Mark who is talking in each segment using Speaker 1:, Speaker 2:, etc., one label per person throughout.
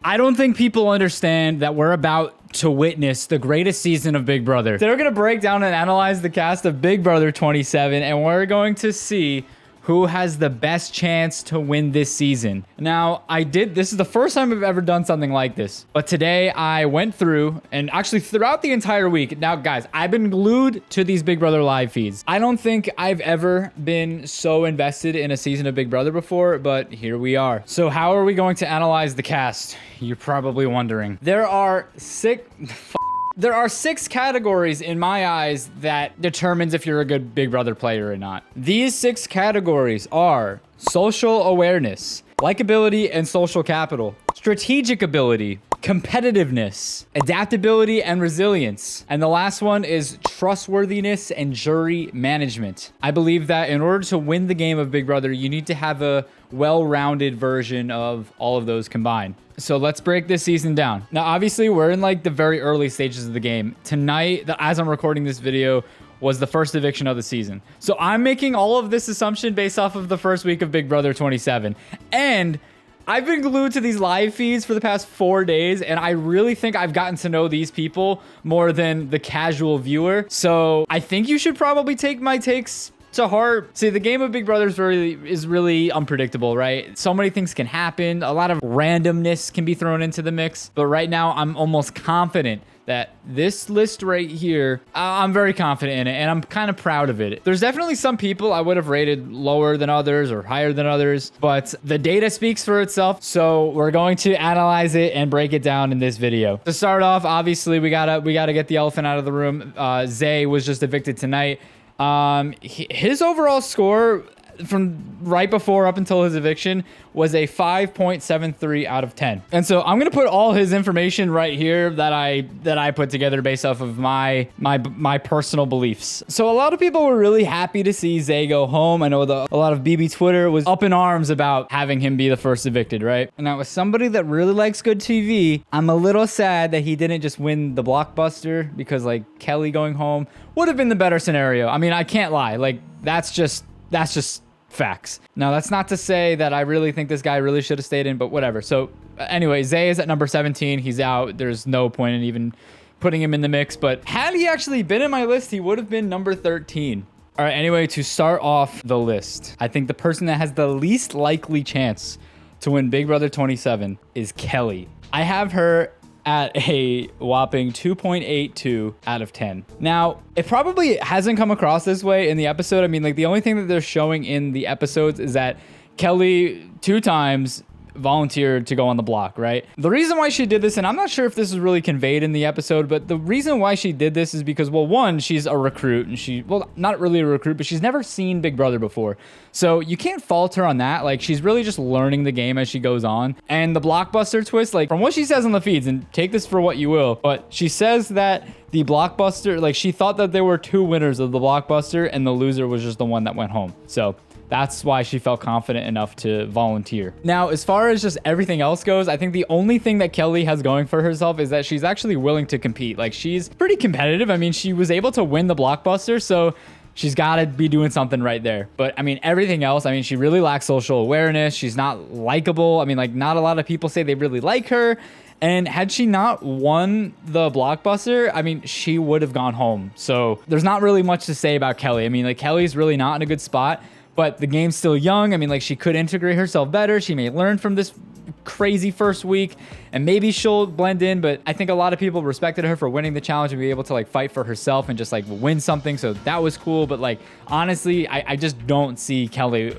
Speaker 1: I don't think people understand that we're about to witness the greatest season of Big Brother. They're going to break down and analyze the cast of Big Brother 27, and we're going to see who has the best chance to win this season. Now, this is the first time I've ever done something like this, but today I went through, and actually throughout the entire week, now guys, I've been glued to these Big Brother live feeds. I don't think I've ever been so invested in a season of Big Brother before, but here we are. So how are we going to analyze the cast? You're probably wondering. There are six categories in my eyes that determines if you're a good Big Brother player or not. These 6 categories are social awareness, likability and social capital, strategic ability, competitiveness, adaptability and resilience. And the last one is trustworthiness and jury management. I believe that in order to win the game of Big Brother, you need to have a well-rounded version of all of those combined. So let's break this season down. Now, obviously, we're in like the very early stages of the game. Tonight, as I'm recording this video, was the first eviction of the season. So I'm making all of this assumption based off of the first week of Big Brother 27. And I've been glued to these live feeds for the past 4 days, and I really think I've gotten to know these people more than the casual viewer. So I think you should probably take my takes to heart. See, the game of Big Brother is really unpredictable, right? So many things can happen. A lot of randomness can be thrown into the mix. But right now, I'm almost confident that this list right here, I'm very confident in it, and I'm kind of proud of it. There's definitely some people I would have rated lower than others or higher than others, but the data speaks for itself, so we're going to analyze it and break it down in this video. To start off, obviously, we gotta get the elephant out of the room. Zay was just evicted tonight. His overall score from right before up until his eviction was a 5.73 out of 10. And so I'm going to put all his information right here that I put together based off of my personal beliefs. So a lot of people were really happy to see Zay go home. I know a lot of BB Twitter was up in arms about having him be the first evicted, right? And now, as somebody that really likes good TV, I'm a little sad that he didn't just win the blockbuster, because like Kelly going home would have been the better scenario. I mean, I can't lie. Like that's just facts. Now, that's not to say that I really think this guy really should have stayed in, but whatever. So anyway, Zay is at number 17. He's out. There's no point in even putting him in the mix, but had he actually been in my list, he would have been number 13. All right, anyway, to start off the list, I think the person that has the least likely chance to win Big Brother 27 is Kelly. I have her at a whopping 2.82 out of 10. Now, it probably hasn't come across this way in the episode. I mean, like, the only thing that they're showing in the episodes is that Kelly 2 times volunteered to go on the block, right? The reason why she did this, and I'm not sure if this is really conveyed in the episode, but the reason why she did this is because, well, one, she's a recruit, and well, not really a recruit, but she's never seen Big Brother before. So you can't fault her on that. Like, she's really just learning the game as she goes on. And the blockbuster twist, like, from what she says on the feeds, and take this for what you will, but she says that the blockbuster, like, she thought that there were 2 winners of the blockbuster, and the loser was just the one that went home. So that's why she felt confident enough to volunteer. Now, as far as just everything else goes, I think the only thing that Kelly has going for herself is that she's actually willing to compete. Like, she's pretty competitive. I mean, she was able to win the blockbuster, so she's got to be doing something right there. But I mean, everything else, I mean, she really lacks social awareness. She's not likable. I mean, like, not a lot of people say they really like her. And had she not won the blockbuster, I mean, she would have gone home. So there's not really much to say about Kelly. I mean, like, Kelly's really not in a good spot. But the game's still young. I mean, like, she could integrate herself better. She may learn from this crazy first week, and maybe she'll blend in. But I think a lot of people respected her for winning the challenge and be able to, like, fight for herself and just, like, win something. So that was cool. But, like, honestly, I just don't see Kelly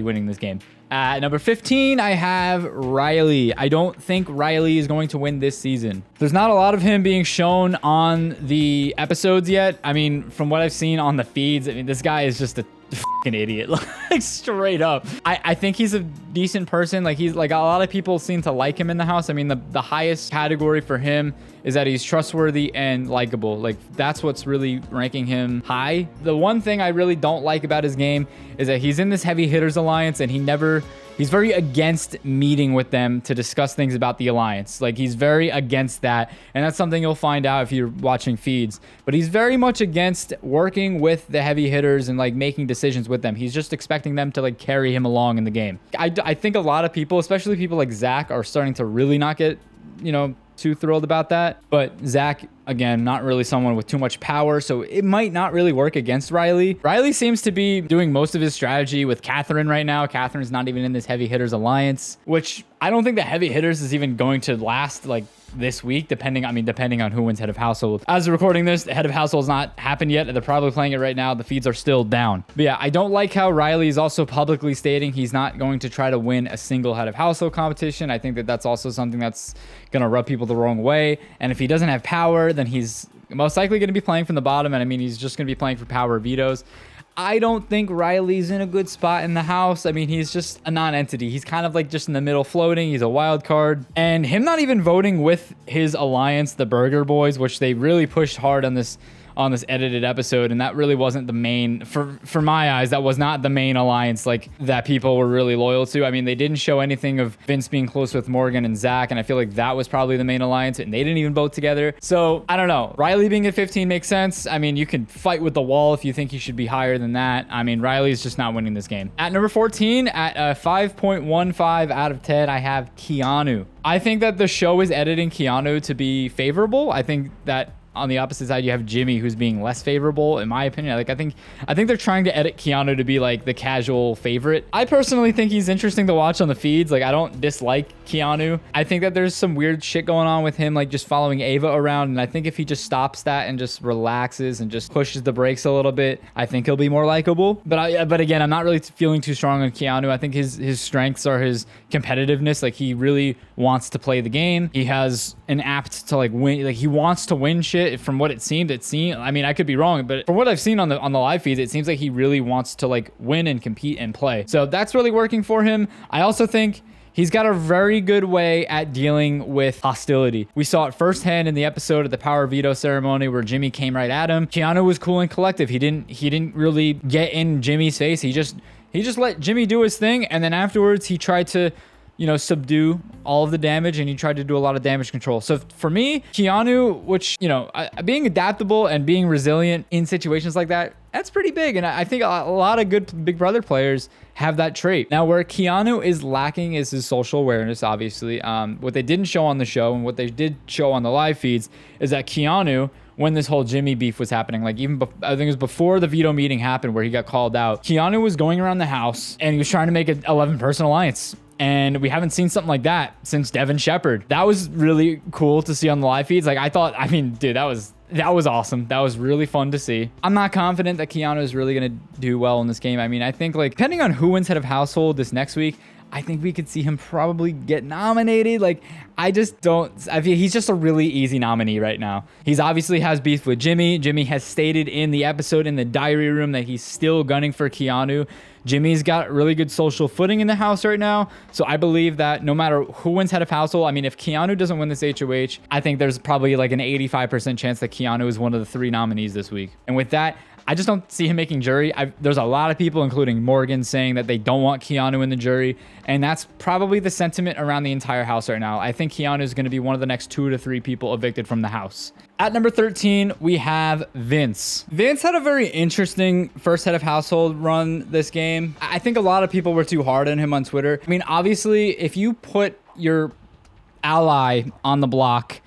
Speaker 1: winning this game. At number 15, I have Riley. I don't think Riley is going to win this season. There's not a lot of him being shown on the episodes yet. I mean, from what I've seen on the feeds, I mean, this guy is just a fucking idiot, like, straight up. I think he's a decent person. Like, he's like, a lot of people seem to like him in the house. I mean, the highest category for him is that he's trustworthy and likable. Like, that's what's really ranking him high. The one thing I really don't like about his game is that he's in this heavy hitters alliance, and he never He's very against meeting with them to discuss things about the alliance. Like, he's very against that. And that's something you'll find out if you're watching feeds. But he's very much against working with the heavy hitters and like making decisions with them. He's just expecting them to like carry him along in the game. I think a lot of people, especially people like Zach, are starting to really not get, you know, too thrilled about that. But Zach, again, not really someone with too much power, so it might not really work against Riley. Riley seems to be doing most of his strategy with Catherine right now. Catherine's not even in this heavy hitters alliance, which I don't think the heavy hitters is even going to last like this week, depending on who wins head of household. As of recording this, the head of household's not happened yet. They're probably playing it right now. The feeds are still down. But yeah, I don't like how Riley is also publicly stating he's not going to try to win a single head of household competition. I think that that's also something that's going to rub people the wrong way. And if he doesn't have power, then he's most likely going to be playing from the bottom. And I mean, he's just going to be playing for power vetoes. I don't think Riley's in a good spot in the house. I mean, he's just a non-entity. He's kind of like just in the middle floating. He's a wild card. And him not even voting with his alliance, the Burger Boys, which they really pushed hard on this edited episode, and that really wasn't the main, for my eyes, that was not the main alliance like that people were really loyal to. I mean, they didn't show anything of Vince being close with Morgan and Zach, and I feel like that was probably the main alliance, and they didn't even vote together. So I don't know. Riley being at 15 makes sense. I mean, you can fight with the wall if you think he should be higher than that. I mean, Riley's just not winning this game. At number 14, at a 5.15 out of 10, I have Keanu. I think that the show is editing Keanu to be favorable. I think that on the opposite side, you have Jimmy, who's being less favorable, in my opinion. Like, I think they're trying to edit Keanu to be like the casual favorite. I personally think he's interesting to watch on the feeds. Like, I don't dislike Keanu. I think that there's some weird shit going on with him, like just following Ava around. And I think if he just stops that and just relaxes and just pushes the brakes a little bit, I think he'll be more likable. But again, I'm not really feeling too strong on Keanu. I think his strengths are his competitiveness. Like, he really wants to play the game. He has an apt to like win. Like, he wants to win shit. From what it seemed, I mean, I could be wrong, but from what I've seen on the live feeds, it seems like he really wants to like win and compete and play. So that's really working for him. I also think he's got a very good way at dealing with hostility. We saw it firsthand in the episode of the power veto ceremony where Jimmy came right at him. Keanu was cool and collective. He didn't really get in Jimmy's face. He just let Jimmy do his thing, and then afterwards he tried to, you know, subdue all of the damage, and he tried to do a lot of damage control. So for me, Keanu, which, you know, being adaptable and being resilient in situations like that, that's pretty big. And I think a lot of good Big Brother players have that trait. Now, where Keanu is lacking is his social awareness, obviously. What they didn't show on the show and what they did show on the live feeds is that Keanu, when this whole Jimmy beef was happening, like even I think it was before the veto meeting happened where he got called out, Keanu was going around the house and he was trying to make an 11-person alliance. And we haven't seen something like that since Devin Shepard. That was really cool to see on the live feeds. Like, I mean, dude, that was awesome. That was really fun to see. I'm not confident that Keanu is really going to do well in this game. I mean, I think, like, depending on who wins head of household this next week, I think we could see him probably get nominated. Like, I feel he's just a really easy nominee right now. He's obviously has beef with Jimmy. Jimmy has stated in the episode in the diary room that he's still gunning for Keanu. Jimmy's got really good social footing in the house right now. So I believe that no matter who wins head of household, I mean, if Keanu doesn't win this HOH, I think there's probably like an 85% chance that Keanu is one of the 3 nominees this week. And with that, I just don't see him making jury. There's a lot of people, including Morgan, saying that they don't want Keanu in the jury. And that's probably the sentiment around the entire house right now. I think Keanu is going to be one of the next 2 to 3 people evicted from the house. At number 13, we have Vince. Vince had a very interesting first head of household run this game. I think a lot of people were too hard on him on Twitter. I mean, obviously, if you put your ally on the block,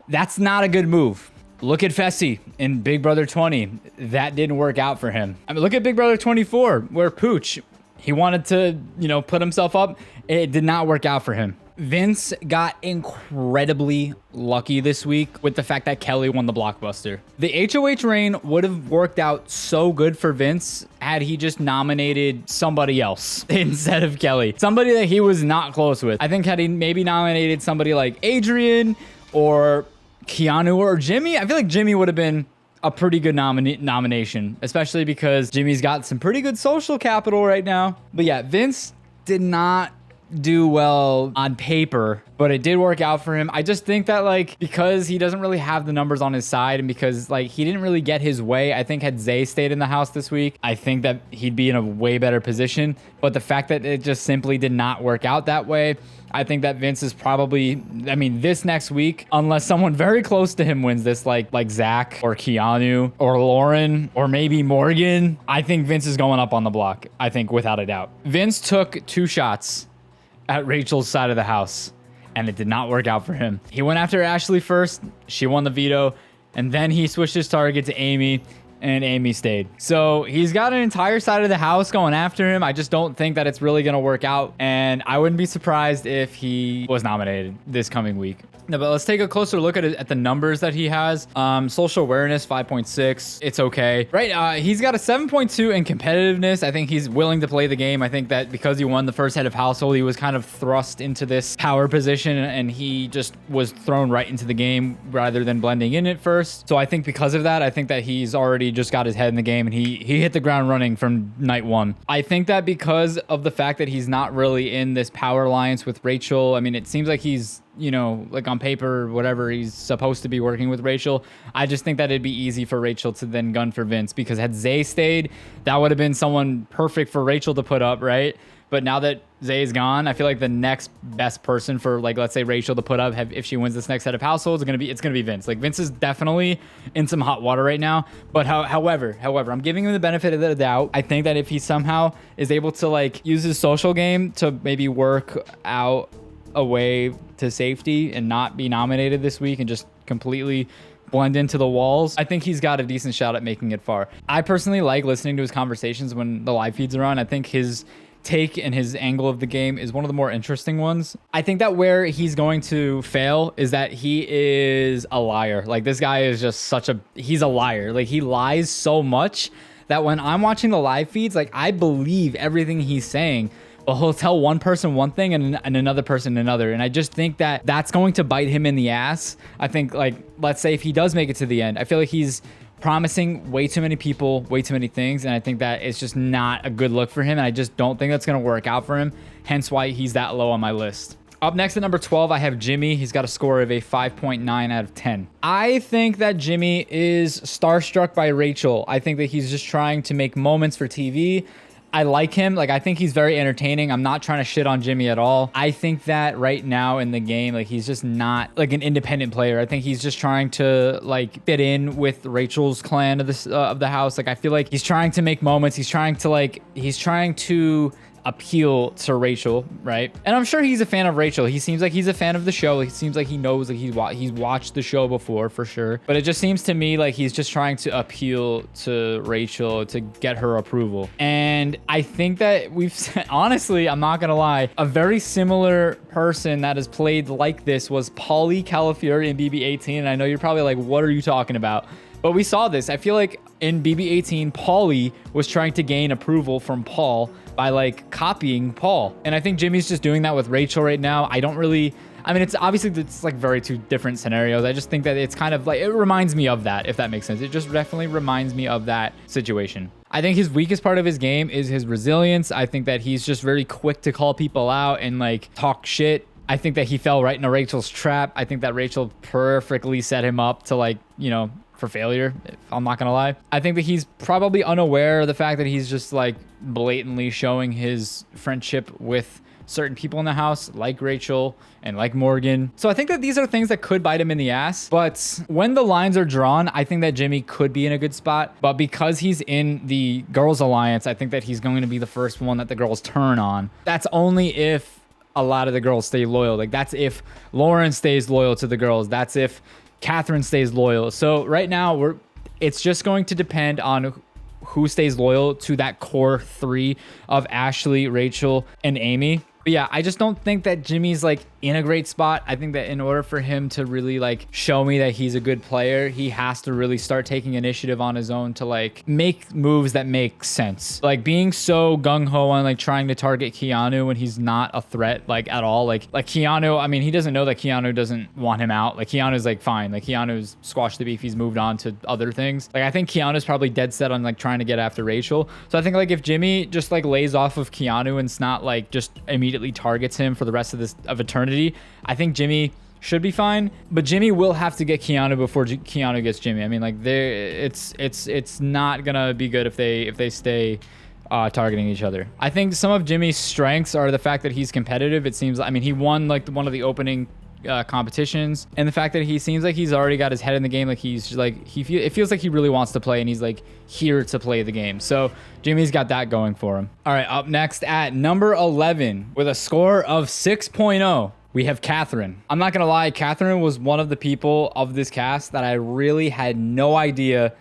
Speaker 1: that's not a good move. Look at Fessy in Big Brother 20. That didn't work out for him. I mean, look at Big Brother 24, where Pooch, he wanted to, you know, put himself up. It did not work out for him. Vince got incredibly lucky this week with the fact that Kelly won the blockbuster. The HOH reign would have worked out so good for Vince had he just nominated somebody else instead of Kelly. Somebody that he was not close with. I think had he maybe nominated somebody like Adrian or Keanu or Jimmy, I feel like Jimmy would have been a pretty good nomination, especially because Jimmy's got some pretty good social capital right now. But yeah, Vince did not do well on paper, but it did work out for him. I just think that like, because he doesn't really have the numbers on his side and because like he didn't really get his way, I think had Zay stayed in the house this week, I think that he'd be in a way better position. But the fact that it just simply did not work out that way, I think that Vince is probably, I mean, this next week, unless someone very close to him wins this, like Zach or Keanu or Lauren or maybe Morgan, I think Vince is going up on the block. I think without a doubt. Vince took 2 shots at Rachel's side of the house and it did not work out for him. He went after Ashley first. She won the veto. And then he switched his target to Amy and Amy stayed. So he's got an entire side of the house going after him. I just don't think that it's really going to work out. And I wouldn't be surprised if he was nominated this coming week. No, but let's take a closer look at the numbers that he has. Social awareness, 5.6. It's okay. Right, he's got a 7.2 in competitiveness. I think he's willing to play the game. I think that because he won the first head of household, he was kind of thrust into this power position and he just was thrown right into the game rather than blending in at first. So I think because of that, I think that he's already just got his head in the game and he hit the ground running from night one. I think that because of the fact that he's not really in this power alliance with Rachel, I mean, it seems like he's, you know, like on paper, whatever, he's supposed to be working with Rachel. I just think that it'd be easy for Rachel to then gun for Vince because had Zay stayed, that would have been someone perfect for Rachel to put up, right? But now that Zay's gone, I feel like the next best person for, like, let's say Rachel to put up if she wins this next set of households, it's gonna be Vince. Like, Vince is definitely in some hot water right now. But however, I'm giving him the benefit of the doubt. I think that if he somehow is able to like use his social game to maybe work out a way to safety and not be nominated this week and just completely blend into the walls, I think he's got a decent shot at making it far. I personally like listening to his conversations when the live feeds are on. I think his take and his angle of the game is one of the more interesting ones. I think that where he's going to fail is that he is a liar. Like, this guy is just he's a liar. Like, he lies so much that when I'm watching the live feeds, like, I believe everything he's saying, but he'll tell one person one thing and another person another. And I just think that that's going to bite him in the ass. I think, like, let's say if he does make it to the end, I feel like he's promising way too many people, way too many things. And I think that it's just not a good look for him. And I just don't think that's going to work out for him. Hence why he's that low on my list. Up next at number 12, I have Jimmy. He's got a score of a 5.9 out of 10. I think that Jimmy is starstruck by Rachel. I think that he's just trying to make moments for TV. I like him. Like, I think he's very entertaining. I'm not trying to shit on Jimmy at all. I think that right now in the game, like, he's just not like an independent player. I think he's just trying to like fit in with Rachel's clan of the house. Like, I feel like he's trying to make moments. He's trying to appeal to Rachel, right? And I'm sure he's a fan of Rachel. He seems like he's a fan of the show. He seems like he knows that he's watched the show before for sure. But it just seems to me like he's just trying to appeal to Rachel to get her approval. And I think that honestly, I'm not gonna lie, a very similar person that has played like this was Paulie Calafiore in BB18. And I know you're probably like, what are you talking about? But we saw this. I feel like in BB18, Paulie was trying to gain approval from Paul by like copying Paul. And I think Jimmy's just doing that with Rachel right now. I mean, it's obviously it's like very two different scenarios. I just think that it's kind of like, it reminds me of that, if that makes sense. It just definitely reminds me of that situation. I think his weakest part of his game is his resilience. I think that he's just very quick to call people out and like talk shit. I think that he fell right into Rachel's trap. I think that Rachel perfectly set him up to like, you know, for failure, if I'm not gonna lie. I think that he's probably unaware of the fact that he's just like blatantly showing his friendship with certain people in the house, like Rachel and like Morgan. So I think that these are things that could bite him in the ass. But when the lines are drawn, I think that Jimmy could be in a good spot. But because he's in the girls' alliance, I think that he's going to be the first one that the girls turn on. That's only if a lot of the girls stay loyal. Like, that's if Lauren stays loyal to the girls. That's if Catherine stays loyal. So right now it's just going to depend on who stays loyal to that core 3 of Ashley, Rachel, and Amy. But yeah, I just don't think that Jimmy's like in a great spot. I think that in order for him to really like show me that he's a good player, he has to really start taking initiative on his own to like make moves that make sense. Like being so gung-ho on like trying to target Keanu when he's not a threat like at all. Like Keanu, I mean, he doesn't know that Keanu doesn't want him out. Like Keanu's like fine. Like Keanu's squashed the beef. He's moved on to other things. Like I think Keanu's probably dead set on like trying to get after Rachel. So I think like if Jimmy just like lays off of Keanu and it's not like just immediately immediately targets him for the rest of eternity, I think Jimmy should be fine, but Jimmy will have to get Keanu before Keanu gets Jimmy. I mean, like, it's not gonna be good if they stay targeting each other. I think some of Jimmy's strengths are the fact that he's competitive. It seems, I mean, he won like one of the opening competitions, and the fact that he seems like he's already got his head in the game. Like, he's like, it feels like he really wants to play, and he's like here to play the game. So Jimmy's got that going for him. All right, up next at number 11 with a score of 6.0. we have Catherine. I'm not gonna lie, Catherine was one of the people of this cast that I really had no idea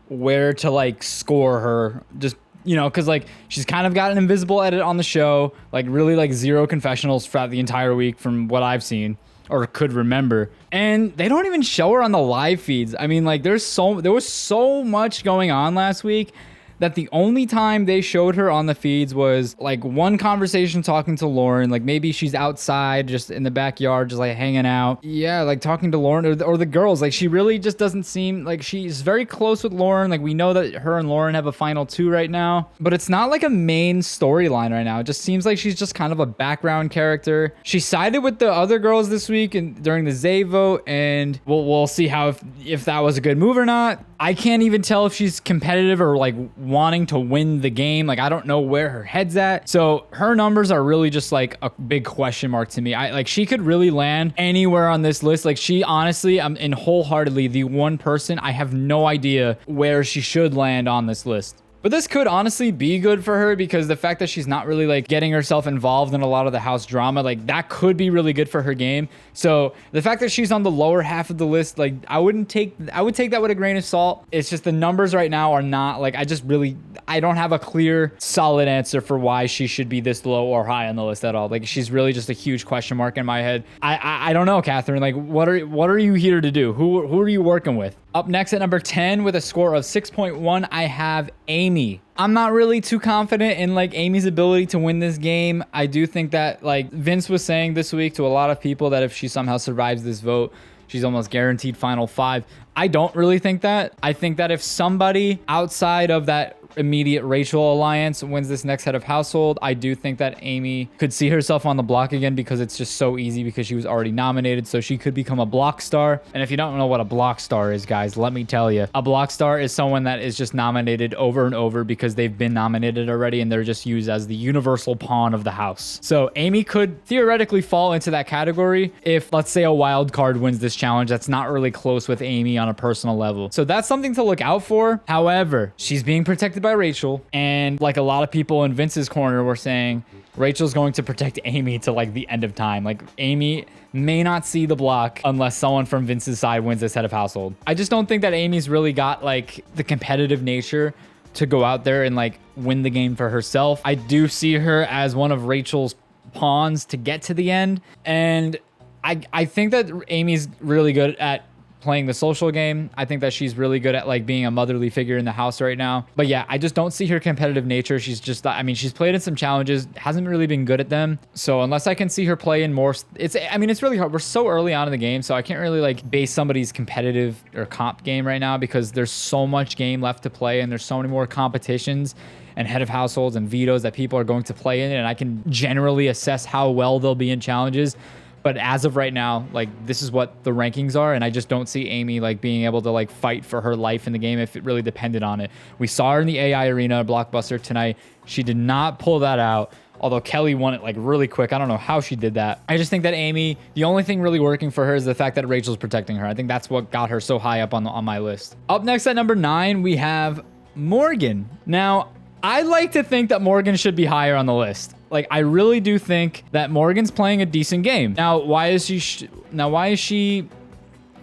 Speaker 1: where to like score her. Just, you know, because like she's kind of got an invisible edit on the show, like really like zero confessionals throughout the entire week from what I've seen or could remember. And they don't even show her on the live feeds. I mean, like there was so much going on last week that the only time they showed her on the feeds was like one conversation talking to Lauren. Like maybe she's outside just in the backyard, just like hanging out. Yeah, like talking to Lauren or the girls. Like she really just doesn't seem like she's very close with Lauren. Like we know that her and Lauren have a final 2 right now, but it's not like a main storyline right now. It just seems like she's just kind of a background character. She sided with the other girls this week and during the Zay vote, and we'll see how if that was a good move or not. I can't even tell if she's competitive or like wanting to win the game. Like I don't know where her head's at. So her numbers are really just like a big question mark to me. Like she could really land anywhere on this list. Like she honestly, I'm in wholeheartedly the one person I have no idea where she should land on this list. But this could honestly be good for her because the fact that she's not really like getting herself involved in a lot of the house drama, like that could be really good for her game. So the fact that she's on the lower half of the list, like I would take that with a grain of salt. It's just the numbers right now are not like, I don't have a clear solid answer for why she should be this low or high on the list at all. Like she's really just a huge question mark in my head. I don't know, Catherine, like what are you here to do? Who are you working with? Up next at number 10 with a score of 6.1, I have Amy. I'm not really too confident in like Amy's ability to win this game. I do think that like Vince was saying this week to a lot of people that if she somehow survives this vote, she's almost guaranteed final 5. I don't really think that. I think that if somebody outside of that immediate Rachel alliance wins this next head of household, I do think that Amy could see herself on the block again because it's just so easy because she was already nominated. So she could become a block star. And if you don't know what a block star is, guys, let me tell you. A block star is someone that is just nominated over and over because they've been nominated already and they're just used as the universal pawn of the house. So Amy could theoretically fall into that category if, let's say, a wild card wins this challenge that's not really close with Amy on a personal level. So that's something to look out for. However, she's being protected by Rachel, and like a lot of people in Vince's corner were saying, Rachel's going to protect Amy to like the end of time. Like Amy may not see the block unless someone from Vince's side wins this head of household. I just don't think that Amy's really got like the competitive nature to go out there and like win the game for herself. I do see her as one of Rachel's pawns to get to the end, and I think that Amy's really good at playing the social game. I think that she's really good at like being a motherly figure in the house right now. But yeah, I just don't see her competitive nature. She's just, I mean, she's played in some challenges, hasn't really been good at them. So unless I can see her play in more, it's really hard. We're so early on in the game, so I can't really like base somebody's competitive or comp game right now because there's so much game left to play and there's so many more competitions and head of households and vetoes that people are going to play in, and I can generally assess how well they'll be in challenges. But as of right now, like this is what the rankings are, and I just don't see Amy like being able to like fight for her life in the game if it really depended on it. We saw her in the AI arena Blockbuster tonight. She did not pull that out, although Kelly won it like really quick. I don't know how she did that. I just think that Amy, the only thing really working for her is the fact that Rachel's protecting her. I think that's what got her so high up on my list. Up next at number 9, we have Morgan. Now, I like to think that Morgan should be higher on the list. Like, I really do think that Morgan's playing a decent game. Now, why is she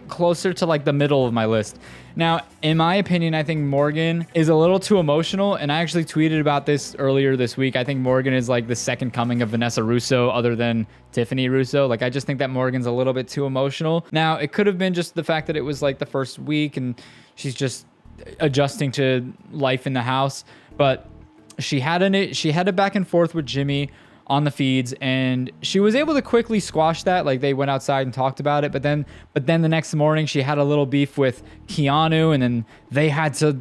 Speaker 1: closer to like the middle of my list? Now, in my opinion, I think Morgan is a little too emotional, and I actually tweeted about this earlier this week. I think Morgan is like the second coming of Vanessa Russo other than Tiffany Russo. Like, I just think that Morgan's a little bit too emotional. Now, it could have been just the fact that it was like the first week and she's just adjusting to life in the house, but she had a back and forth with Jimmy on the feeds, and she was able to quickly squash that. Like they went outside and talked about it, but then the next morning she had a little beef with Keanu, and then they had to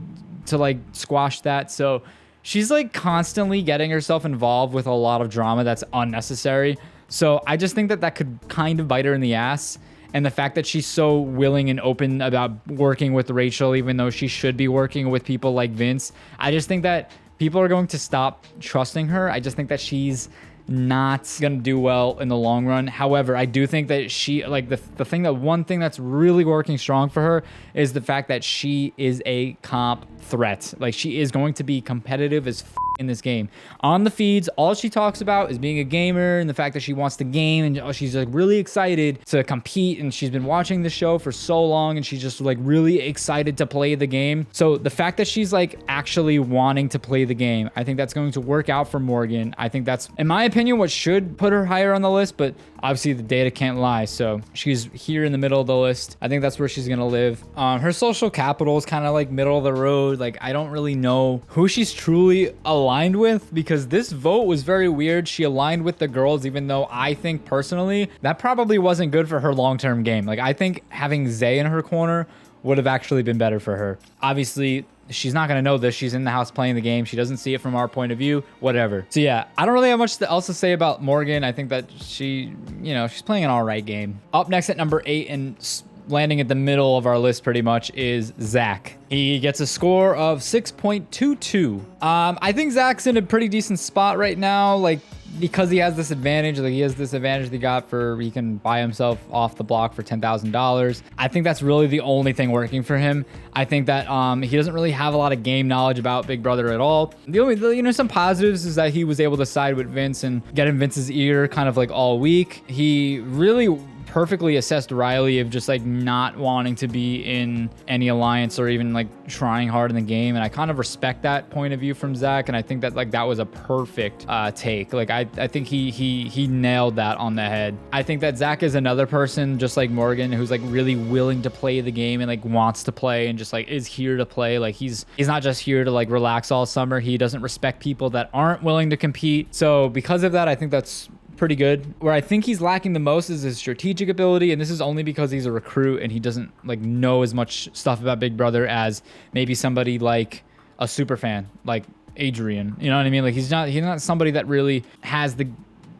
Speaker 1: like squash that. So she's like constantly getting herself involved with a lot of drama that's unnecessary. So I just think that that could kind of bite her in the ass. And the fact that she's so willing and open about working with Rachel, even though she should be working with people like Vince, I just think that people are going to stop trusting her. I just think that she's not gonna do well in the long run. However, I do think that she, like, one thing that's really working strong for her is the fact that she is a comp threat. Like, she is going to be competitive as in this game. On the feeds, all she talks about is being a gamer and the fact that she wants to game, and she's like really excited to compete, and she's been watching the show for so long, and she's just like really excited to play the game. So the fact that she's like actually wanting to play the game, I think that's going to work out for Morgan. I think that's, in my opinion, what should put her higher on the list, but obviously the data can't lie. So she's here in the middle of the list. I think that's where she's gonna live. Her social capital is kind of like middle of the road. Like, I don't really know who she's truly aligned with, because this vote was very weird. She aligned with the girls, even though I think personally that probably wasn't good for her long-term game. Like, I think having Zay in her corner would have actually been better for her. Obviously, she's not going to know this. She's in the house playing the game. She doesn't see it from our point of view, whatever. So yeah, I don't really have much else to say about Morgan. I think that she, you know, she's playing an all right game. Up next at number 8 and landing at the middle of our list pretty much is Zach. He gets a score of 6.22. I think Zach's in a pretty decent spot right now, like, because he has this advantage. Like, he has this advantage that he got for, he can buy himself off the block for $10,000. I think that's really the only thing working for him. I think that he doesn't really have a lot of game knowledge about Big Brother at all. The only, you know, some positives is that he was able to side with Vince and get in Vince's ear kind of like all week. He really perfectly assessed Riley of just like not wanting to be in any alliance or even like trying hard in the game, and I kind of respect that point of view from Zach, and I think that like that was a perfect take. Like, I think he nailed that on the head. I think that Zach is another person just like Morgan who's like really willing to play the game and like wants to play and just like is here to play. Like, he's not just here to like relax all summer. He doesn't respect people that aren't willing to compete. So because of that, I think that's pretty good. Where I think he's lacking the most is his strategic ability, and this is only because he's a recruit and he doesn't like know as much stuff about Big Brother as maybe somebody like a super fan like Adrian. You know what I mean? Like, he's not somebody that really has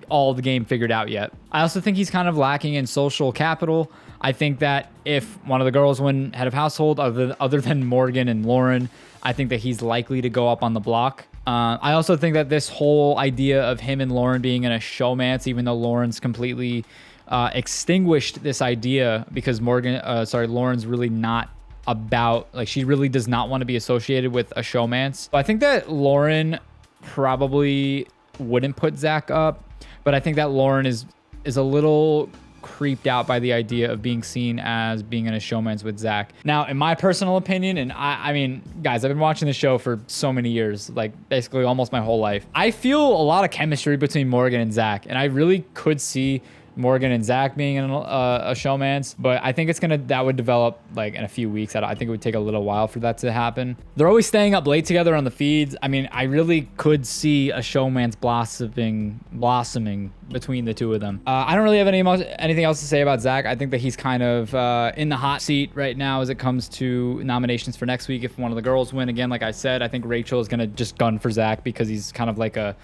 Speaker 1: all the game figured out yet. I also think he's kind of lacking in social capital. I think that if one of the girls win head of household other than Morgan and Lauren, I think that he's likely to go up on the block. I also think that this whole idea of him and Lauren being in a showmance, even though Lauren's completely extinguished this idea because Lauren's really not about, like, she really does not want to be associated with a showmance. So I think that Lauren probably wouldn't put Zach up, but I think that Lauren is a little creeped out by the idea of being seen as being in a showmance with Zach. Now, in my personal opinion, and I mean, guys, I've been watching the show for so many years, like basically almost my whole life. I feel a lot of chemistry between Morgan and Zach, and I really could see Morgan and Zach being in a showmance, but I think that would develop like in a few weeks. I think it would take a little while for that to happen. They're always staying up late together on the feeds. I mean, I really could see a showmance blossoming between the two of them. I don't really have anything else to say about Zach. I think that he's kind of in the hot seat right now as it comes to nominations for next week. If one of the girls win again, like I said, I think Rachel is gonna just gun for Zach because he's kind of like a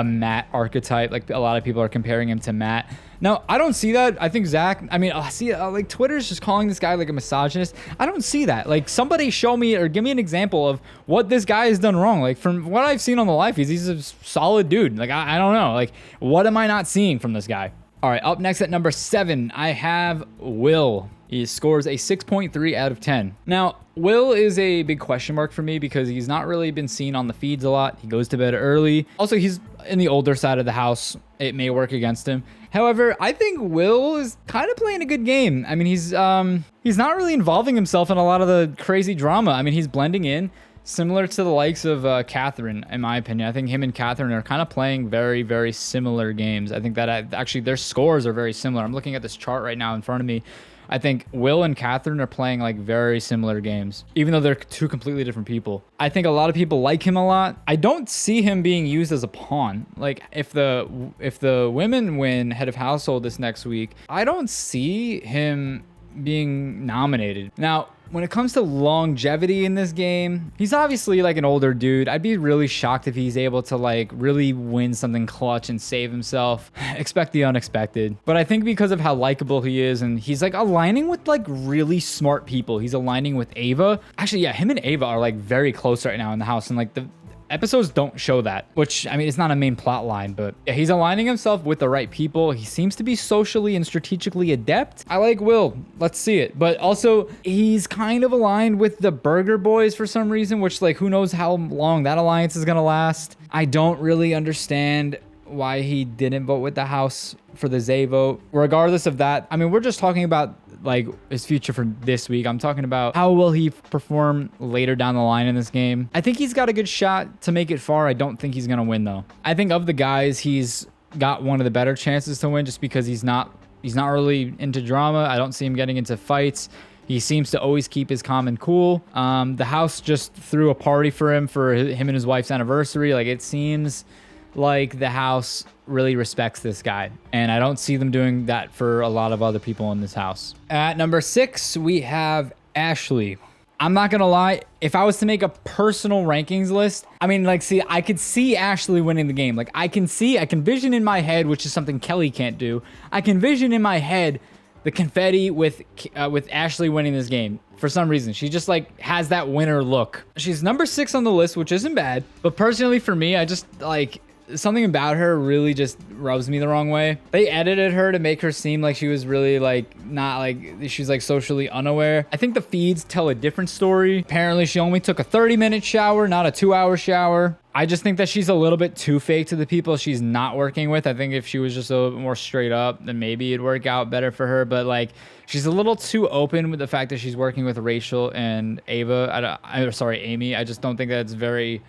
Speaker 1: Matt archetype. Like, a lot of people are comparing him to Matt. No, I don't see that. I think Zach, I mean, I see like Twitter's just calling this guy like a misogynist. I don't see that. Like, somebody show me or give me an example of what this guy has done wrong. Like, from what I've seen on the live feeds, he's a solid dude. Like, I don't know. Like, what am I not seeing from this guy? All right, up next at number 7, I have Will. He scores a 6.3 out of 10. Now, Will is a big question mark for me because he's not really been seen on the feeds a lot. He goes to bed early. Also, he's in the older side of the house. It may work against him. However, I think Will is kind of playing a good game. I mean, he's not really involving himself in a lot of the crazy drama. I mean, he's blending in, similar to the likes of Catherine, in my opinion. I think him and Catherine are kind of playing very, very similar games. I think that actually their scores are very similar. I'm looking at this chart right now in front of me. I think Will and Catherine are playing like very similar games, even though they're two completely different people. I think a lot of people like him a lot. I don't see him being used as a pawn. Like, if the women win head of household this next week, I don't see him being nominated. Now, when it comes to longevity in this game, he's obviously like an older dude. I'd be really shocked if he's able to like really win something clutch and save himself. Expect the unexpected. But I think because of how likable he is, and he's like aligning with like really smart people. He's aligning with Ava. Actually, yeah, him and Ava are like very close right now in the house, and like the episodes don't show that, which, I mean, it's not a main plot line, but yeah, he's aligning himself with the right people. He seems to be socially and strategically adept. I like Will. Let's see it. But also, he's kind of aligned with the Burger Boys for some reason, which, like, who knows how long that alliance is going to last. I don't really understand why he didn't vote with the House for the Zay vote. Regardless of that, I mean, we're just talking about like his future for this week. I'm talking about how will he perform later down the line in this game. I think he's got a good shot to make it far. I don't think he's gonna win though. I think of the guys, he's got one of the better chances to win just because he's not really into drama. I don't see him getting into fights. He seems to always keep his calm and cool. The house just threw a party for him and his wife's anniversary. Like, it seems like the house really respects this guy, and I don't see them doing that for a lot of other people in this house. At number 6, we have Ashley. I'm not gonna lie, if I was to make a personal rankings list, I mean, like, see, I could see Ashley winning the game. Like, I can vision in my head, which is something Kelly can't do. I can vision in my head the confetti with Ashley winning this game. For some reason, she just like has that winner look. She's number 6 on the list, which isn't bad, but personally for me, I just like, something about her really just rubs me the wrong way. They edited her to make her seem like she was really like not like she's like socially unaware. I think the feeds tell a different story. Apparently she only took a 30-minute shower, not a 2-hour shower. I just think that she's a little bit too fake to the people she's not working with. I think if she was just a little bit more straight up, then maybe it'd work out better for her. But like, she's a little too open with the fact that she's working with Rachel and Ava. Amy. I just don't think that's very,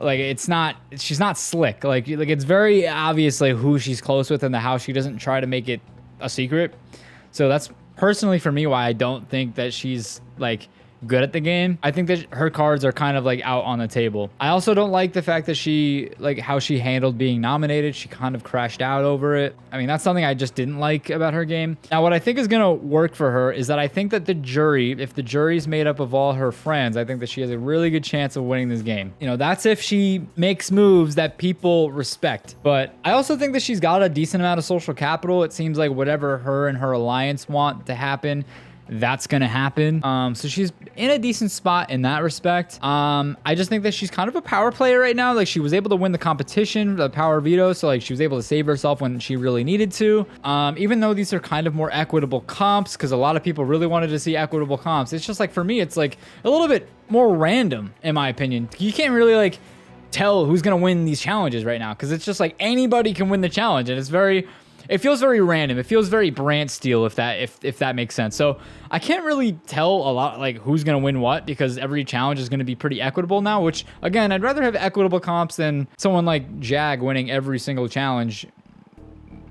Speaker 1: like, she's not slick. Like it's very obvious like who she's close with in the house. She doesn't try to make it a secret. So that's personally for me why I don't think that she's like good at the game. I think that her cards are kind of like out on the table. I also don't like the fact that she, like, how she handled being nominated. She kind of crashed out over it. I mean, that's something I just didn't like about her game. Now, what I think is gonna work for her is that I think that the jury, if the jury's made up of all her friends, I think that she has a really good chance of winning this game. You know, that's if she makes moves that people respect. But I also think that she's got a decent amount of social capital. It seems like whatever her and her alliance want to happen, that's gonna happen. So she's in a decent spot in that respect. I just think that she's kind of a power player right now. Like, she was able to win the competition, the power veto, so like she was able to save herself when she really needed to. Even though these are kind of more equitable comps, because a lot of people really wanted to see equitable comps, it's just like, for me, it's like a little bit more random in my opinion. You can't really like tell who's gonna win these challenges right now, because it's just like anybody can win the challenge, and it feels very random. It feels very brand steel, if that makes sense. So I can't really tell a lot like who's gonna win what, because every challenge is gonna be pretty equitable now, which again, I'd rather have equitable comps than someone like Jag winning every single challenge,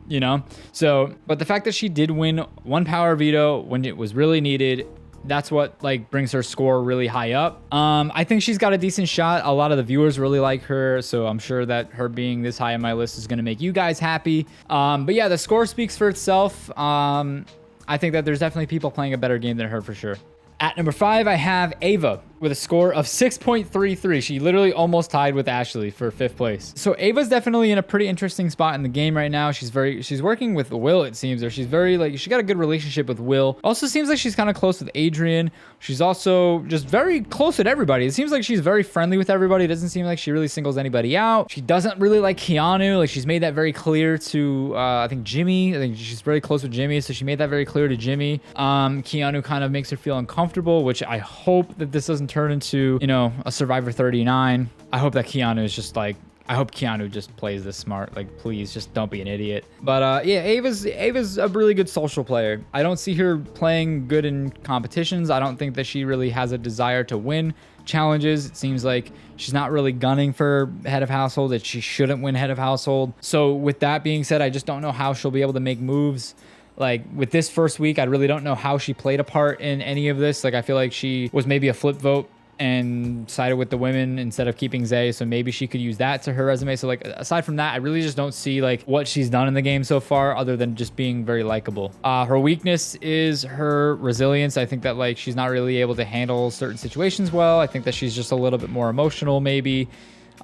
Speaker 1: you know? So, but the fact that she did win one power veto when it was really needed, that's what like brings her score really high up. I think she's got a decent shot. A lot of the viewers really like her, so I'm sure that her being this high on my list is going to make you guys happy. But yeah, the score speaks for itself. I think that there's definitely people playing a better game than her for sure. At number 5, I have Ava with a score of 6.33. She literally almost tied with Ashley for 5th place. So Ava's definitely in a pretty interesting spot in the game right now. She's working with Will, it seems, or she's very like, she got a good relationship with Will. Also seems like she's kind of close with Adrian. She's also just very close with everybody. It seems like she's very friendly with everybody. It doesn't seem like she really singles anybody out. She doesn't really like Keanu. Like, she's made that very clear to, I think Jimmy. I think she's very close with Jimmy, so she made that very clear to Jimmy. Keanu kind of makes her feel uncomfortable, which I hope that this doesn't turn into, you know, a Survivor 39. I hope that Keanu is just like, I hope Keanu just plays this smart. Like, please, just don't be an idiot. But yeah, Ava's a really good social player. I don't see her playing good in competitions. I don't think that she really has a desire to win challenges. It seems like she's not really gunning for head of household, that she shouldn't win head of household. So with that being said, I just don't know how she'll be able to make moves. Like, with this first week, I really don't know how she played a part in any of this. Like, I feel like she was maybe a flip vote and sided with the women instead of keeping Zay. So maybe she could use that to her resume. So like aside from that, I really just don't see like what she's done in the game so far other than just being very likable. Her weakness is her resilience. I think that like she's not really able to handle certain situations well. I think that she's just a little bit more emotional maybe.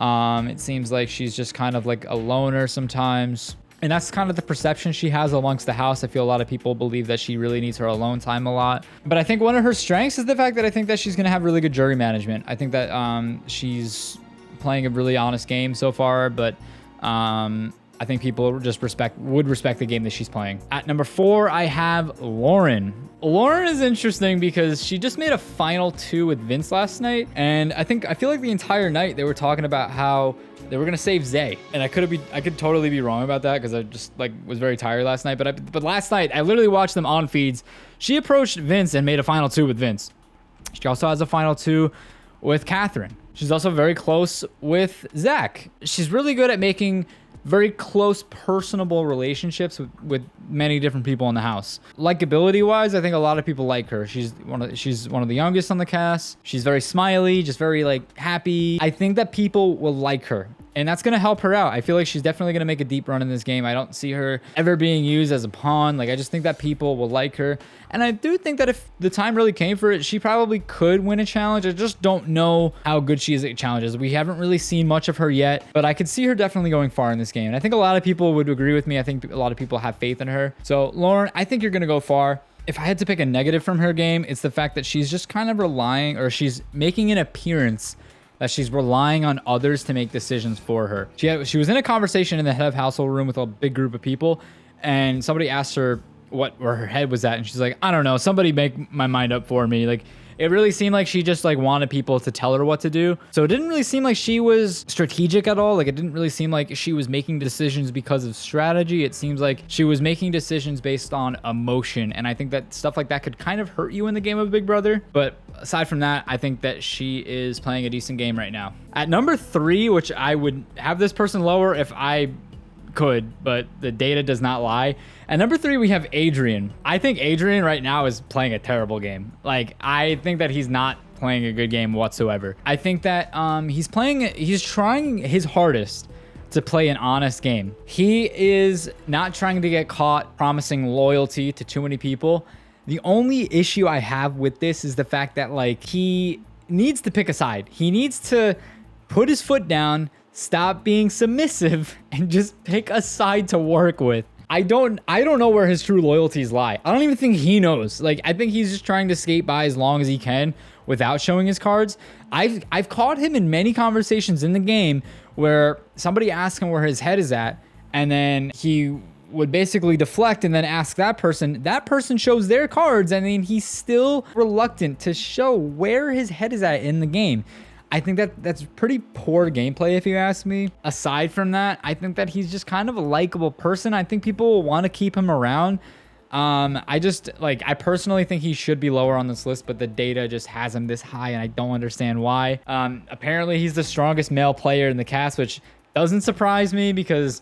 Speaker 1: It seems like she's just kind of like a loner sometimes. And that's kind of the perception she has amongst the house. I feel a lot of people believe that she really needs her alone time a lot. But I think one of her strengths is the fact that I think that she's going to have really good jury management. I think that she's playing a really honest game so far, but I think people just would respect the game that she's playing. At number 4, I have Lauren. Lauren is interesting because she just made a final 2 with Vince last night. And I feel like the entire night they were talking about how they were gonna save Zay, and I could totally be wrong about that because I just like was very tired last night. But last night I literally watched them on feeds. She approached Vince and made a final 2 with Vince. She also has a final 2 with Catherine. She's also very close with Zach. She's really good at making very close, personable relationships with many different people in the house. Likability wise, I think a lot of people like her. She's one of the youngest on the cast. She's very smiley, just very like happy. I think that people will like her, and that's going to help her out. I feel like she's definitely going to make a deep run in this game. I don't see her ever being used as a pawn. Like, I just think that people will like her. And I do think that if the time really came for it, she probably could win a challenge. I just don't know how good she is at challenges. We haven't really seen much of her yet, but I could see her definitely going far in this game. And I think a lot of people would agree with me. I think a lot of people have faith in her. So Lauren, I think you're going to go far. If I had to pick a negative from her game, it's the fact that she's just kind of relying, or she's making an appearance that she's relying on others to make decisions for her. She was in a conversation in the head of household room with a big group of people, and somebody asked her where her head was at, and she's like, I don't know, somebody make my mind up for me. Like, it really seemed like she just like wanted people to tell her what to do. So it didn't really seem like she was strategic at all. Like, it didn't really seem like she was making decisions because of strategy. It seems like she was making decisions based on emotion. And I think that stuff like that could kind of hurt you in the game of Big Brother. But aside from that, I think that she is playing a decent game right now. At number 3, which I would have this person lower if I could, but the data does not lie. At number 3, we have Adrian. I think Adrian right now is playing a terrible game. Like, I think that he's not playing a good game whatsoever. I think that he's trying his hardest to play an honest game. He is not trying to get caught promising loyalty to too many people. The only issue I have with this is the fact that like he needs to pick a side. He needs to put his foot down, stop being submissive, and just pick a side to work with. I don't know where his true loyalties lie. I don't even think he knows. Like, I think he's just trying to skate by as long as he can without showing his cards. I've caught him in many conversations in the game where somebody asks him where his head is at, and then he would basically deflect and then ask that person. That person shows their cards, and then he's still reluctant to show where his head is at in the game. I think that's pretty poor gameplay, if you ask me. Aside from that, I think that he's just kind of a likable person. I think people will want to keep him around. I personally think he should be lower on this list, but the data just has him this high, and I don't understand why. Apparently, he's the strongest male player in the cast, which doesn't surprise me because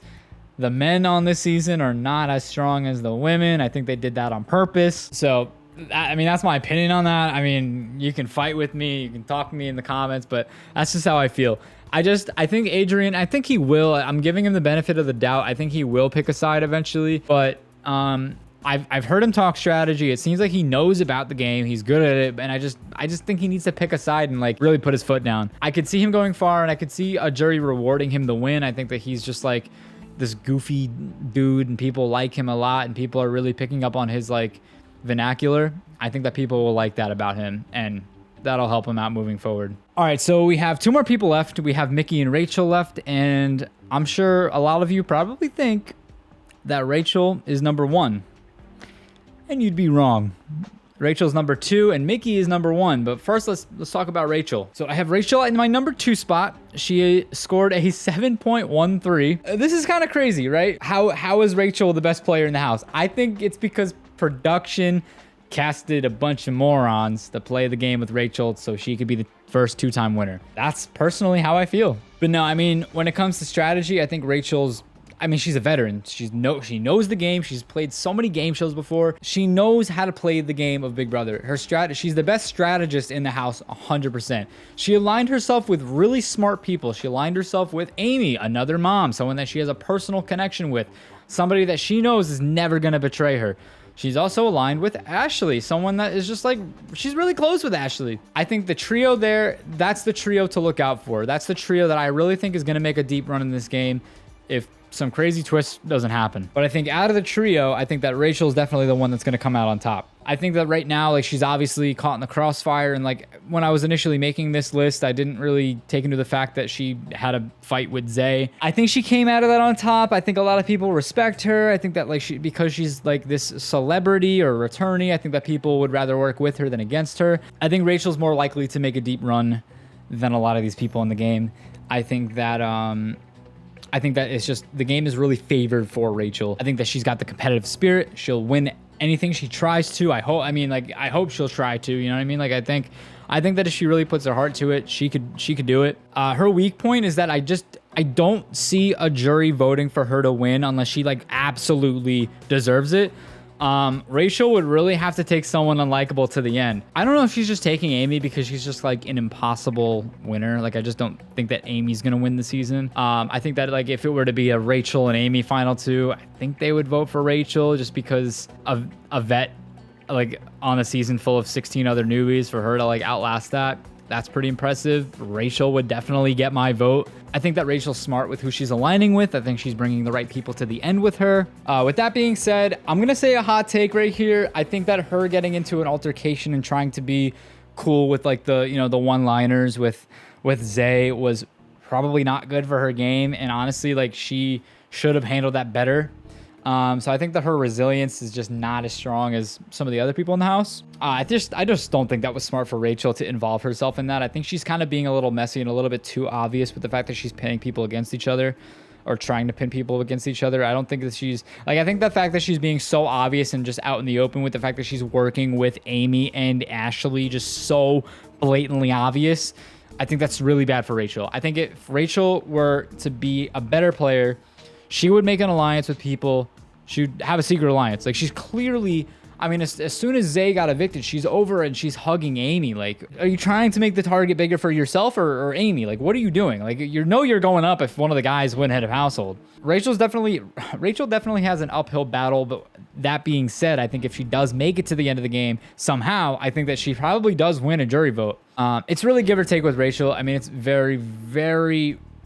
Speaker 1: the men on this season are not as strong as the women. I think they did that on purpose. So, I mean, that's my opinion on that. I mean, you can fight with me, you can talk to me in the comments, but that's just how I feel. I think Adrian, I think he will. I'm giving him the benefit of the doubt. I think he will pick a side eventually, but I've heard him talk strategy. It seems like he knows about the game. He's good at it, and I just think he needs to pick a side and like really put his foot down. I could see him going far, and I could see a jury rewarding him the win. I think that he's just like this goofy dude, and people like him a lot, and people are really picking up on his like vernacular. I think that people will like that about him, and that'll help him out moving forward. All right, so we have 2 more people left. We have Mickey and Rachel left, and I'm sure a lot of you probably think that Rachel is number 1, and you'd be wrong. Rachel's number 2 and Mickey is number 1. But first, let's talk about Rachel. So I have Rachel in my number 2 spot. She scored a 7.13. This is kind of crazy, right? How is Rachel the best player in the house? I think it's because production casted a bunch of morons to play the game with Rachel so she could be the first 2-time winner. That's personally how I feel. But no, I mean, when it comes to strategy, I think Rachel's I mean, she's a veteran. She knows the game. She's played so many game shows before. She knows how to play the game of Big Brother. She's the best strategist in the house, 100%. She aligned herself with really smart people. She aligned herself with Amy, another mom, someone that she has a personal connection with, somebody that she knows is never going to betray her. She's also aligned with Ashley, someone that is just like, she's really close with Ashley. I think the trio there, that's the trio to look out for. That's the trio that I really think is going to make a deep run in this game if some crazy twist doesn't happen. But I think out of the trio, I think that Rachel is definitely the one that's going to come out on top. I think that right now, like, she's obviously caught in the crossfire. And like, when I was initially making this list, I didn't really take into the fact that she had a fight with Zay. I think she came out of that on top. I think a lot of people respect her. I think that like because she's like this celebrity or returnee, I think that people would rather work with her than against her. I think Rachel's more likely to make a deep run than a lot of these people in the game. I think that it's just the game is really favored for Rachel. I think that she's got the competitive spirit. She'll win anything she tries to. I hope she'll try to, you know what I mean? Like, I think that if she really puts her heart to it, she could do it. Her weak point is that I don't see a jury voting for her to win unless she like absolutely deserves it. Rachel would really have to take someone unlikable to the end. I don't know if she's just taking Amy because she's just like an impossible winner. Like, I just don't think that Amy's gonna win the season. I think that like if it were to be a Rachel and Amy final two, I think they would vote for Rachel just because of a vet like on a season full of 16 other newbies. For her to like outlast that's pretty impressive. Rachel would definitely get my vote. I think that Rachel's smart with who she's aligning with. I think she's bringing the right people to the end with her. With that being said, I'm going to say a hot take right here. I think that her getting into an altercation and trying to be cool with like the one-liners with Zay was probably not good for her game. And honestly, like, she should have handled that better. So I think that her resilience is just not as strong as some of the other people in the house. I just don't think that was smart for Rachel to involve herself in that. I think she's kind of being a little messy and a little bit too obvious with the fact that she's pinning people against each other or trying to pin people against each other. I don't think that she's like, I think the fact that she's being so obvious and just out in the open with the fact that she's working with Amy and Ashley, just so blatantly obvious, I think that's really bad for Rachel. I think if Rachel were to be a better player, she would make an alliance with people. She'd have a secret alliance. Like, she's clearly, I mean, as soon as Zay got evicted, she's over and she's hugging Amy. Like, are you trying to make the target bigger for yourself or Amy? Like, what are you doing? Like, you're going up if one of the guys went head of household. Rachel definitely has an uphill battle. But that being said, I think if she does make it to the end of the game somehow, I think that she probably does win a jury vote. It's really give or take with Rachel. I mean, it's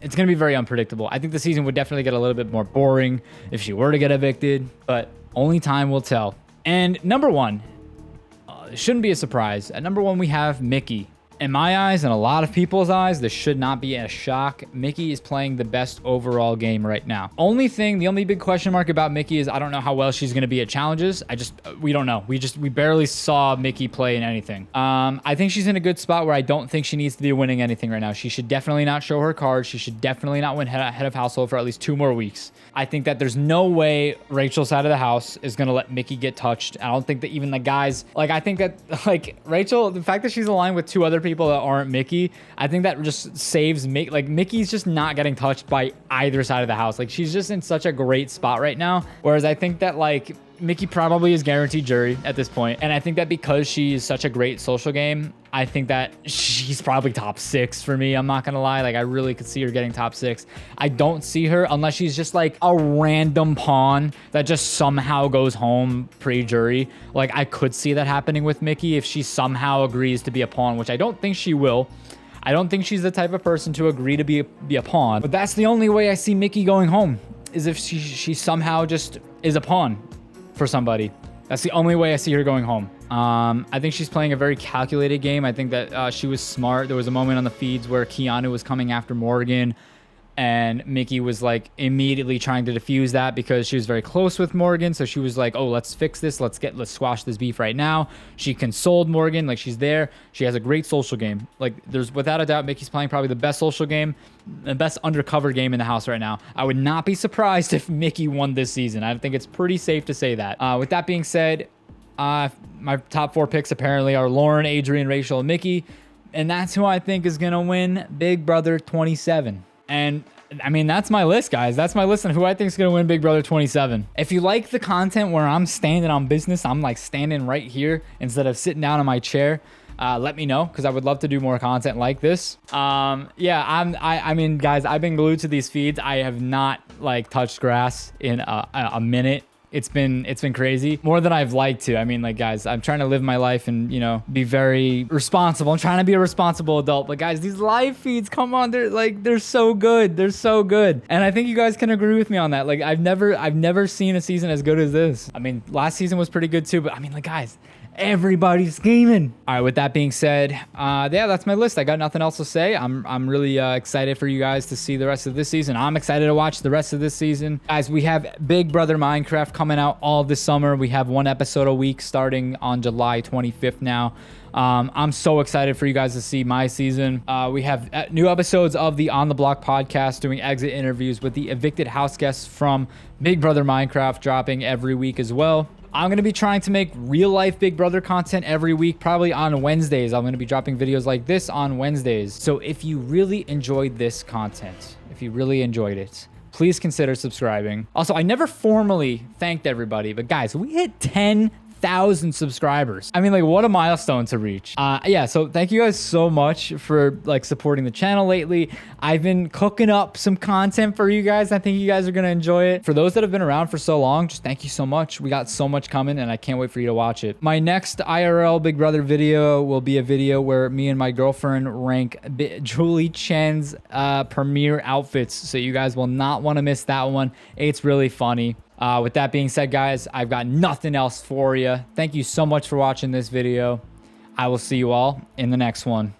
Speaker 1: it's going to be very unpredictable. I think the season would definitely get a little bit more boring if she were to get evicted, but only time will tell. And number one, it shouldn't be a surprise. At number one, we have Mickey. In my eyes and a lot of people's eyes, this should not be a shock. Mickey is playing the best overall game right now. The only big question mark about Mickey is I don't know how well she's going to be at challenges. We don't know. We barely saw Mickey play in anything. I think she's in a good spot where I don't think she needs to be winning anything right now. She should definitely not show her cards. She should definitely not win head of household for at least 2 more weeks. I think that there's no way Rachel's side of the house is going to let Mickey get touched. I don't think that even the guys, like, I think that like Rachel, the fact that she's aligned with 2 other people that aren't Mickey, I think that just saves Mickey. Like, Mickey's just not getting touched by either side of the house. Like, she's just in such a great spot right now. Whereas I think that like Mickey probably is guaranteed jury at this point. And I think that because she's such a great social game, I think that she's probably top 6 for me. I'm not going to lie. Like, I really could see her getting top 6. I don't see her unless she's just like a random pawn that just somehow goes home pre-jury. Like, I could see that happening with Mickey if she somehow agrees to be a pawn, which I don't think she will. I don't think she's the type of person to agree to be a pawn. But that's the only way I see Mickey going home, is if she somehow just is a pawn for somebody. That's the only way I see her going home. I think she's playing a very calculated game. I think that she was smart. There was a moment on the feeds where Keanu was coming after Morgan, and Mickey was like immediately trying to defuse that because she was very close with Morgan. So she was like, oh, let's fix this. Let's squash this beef right now. She consoled Morgan. Like, she's there. She has a great social game. Like, there's without a doubt, Mickey's playing probably the best social game, the best undercover game in the house right now. I would not be surprised if Mickey won this season. I think it's pretty safe to say that. With that being said, my top 4 picks apparently are Lauren, Adrian, Rachel, and Mickey. And that's who I think is going to win Big Brother 27. And I mean, that's my list, guys. That's my list on who I think is going to win Big Brother 27. If you like the content where I'm standing on business, I'm like standing right here instead of sitting down in my chair, let me know, because I would love to do more content like this. Yeah, I mean, guys, I've been glued to these feeds. I have not like touched grass in a minute. It's been crazy, more than I've liked to. I mean, like, guys, I'm trying to live my life and, you know, be very responsible. I'm trying to be a responsible adult. But guys, these live feeds, come on, they're so good. They're so good. And I think you guys can agree with me on that. Like, I've never seen a season as good as this. I mean, last season was pretty good too, but I mean, like, guys, everybody's gaming. All right, with that being said, yeah, that's my list. I got nothing else to say. I'm really excited for you guys to see the rest of this season. I'm excited to watch the rest of this season. Guys, we have Big Brother Minecraft coming out all this summer. We have 1 episode a week starting on July 25th now. I'm so excited for you guys to see my season. We have new episodes of the On the Block podcast doing exit interviews with the evicted house guests from Big Brother Minecraft dropping every week as well. I'm going to be trying to make real life Big Brother content every week, probably on Wednesdays. I'm going to be dropping videos like this on Wednesdays. So if you really enjoyed this content, if you really enjoyed it, please consider subscribing. Also, I never formally thanked everybody, but guys, we hit 10,000 subscribers. I mean, like, what a milestone to reach. Yeah, so thank you guys so much for like supporting the channel lately. I've been cooking up some content for you guys. I think you guys are gonna enjoy it. For those that have been around for so long, just thank you so much. We got so much coming and I can't wait for you to watch it. My next IRL Big Brother video will be a video where me and my girlfriend rank Julie Chen's premiere outfits. So you guys will not want to miss that one. It's really funny. With that being said, guys, I've got nothing else for you. Thank you so much for watching this video. I will see you all in the next one.